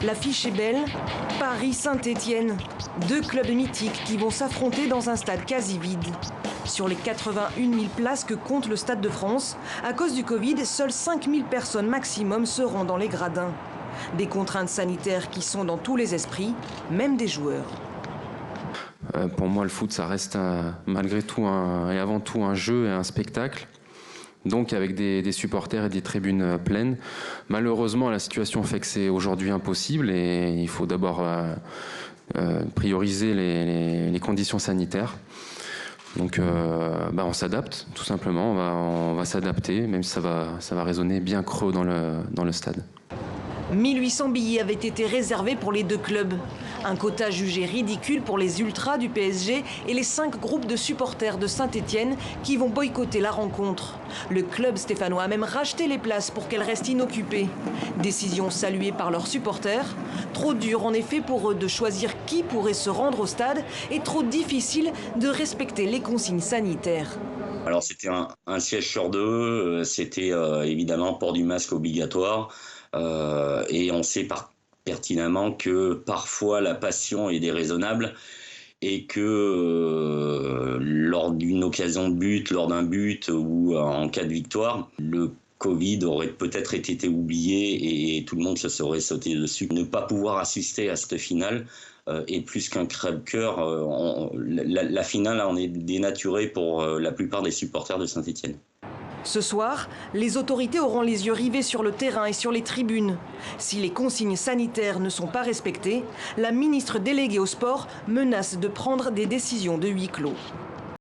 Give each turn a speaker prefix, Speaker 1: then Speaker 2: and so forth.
Speaker 1: L'affiche est belle, Paris-Saint-Étienne. Deux clubs mythiques qui vont s'affronter dans un stade quasi vide. Sur les 81 000 places que compte le Stade de France, à cause du Covid, seules 5 000 personnes maximum seront dans les gradins. Des contraintes sanitaires qui sont dans tous les esprits, même des joueurs.
Speaker 2: Pour moi, le foot, ça reste malgré tout et avant tout un jeu et un spectacle. Donc avec des supporters et des tribunes pleines. Malheureusement, la situation fait que c'est aujourd'hui impossible et il faut d'abord prioriser les conditions sanitaires. Donc on s'adapte, tout simplement, on va s'adapter, même si ça va résonner bien creux dans le stade.
Speaker 1: 1800 billets avaient été réservés pour les deux clubs. Un quota jugé ridicule pour les ultras du PSG et les 5 groupes de supporters de Saint-Étienne qui vont boycotter la rencontre. Le club stéphanois a même racheté les places pour qu'elles restent inoccupées. Décision saluée par leurs supporters. Trop dur en effet pour eux de choisir qui pourrait se rendre au stade et trop difficile de respecter les consignes sanitaires.
Speaker 3: Alors c'était un siège sur deux, c'était évidemment port du masque obligatoire. Et on sait pertinemment que parfois la passion est déraisonnable et que lors d'une occasion de but, lors d'un but ou en cas de victoire, le Covid aurait peut-être été oublié et tout le monde se serait sauté dessus. Ne pas pouvoir assister à cette finale est plus qu'un crève-cœur. La finale en est dénaturée pour la plupart des supporters de Saint-Étienne.
Speaker 1: Ce soir, les autorités auront les yeux rivés sur le terrain et sur les tribunes. Si les consignes sanitaires ne sont pas respectées, la ministre déléguée au sport menace de prendre des décisions de huis clos.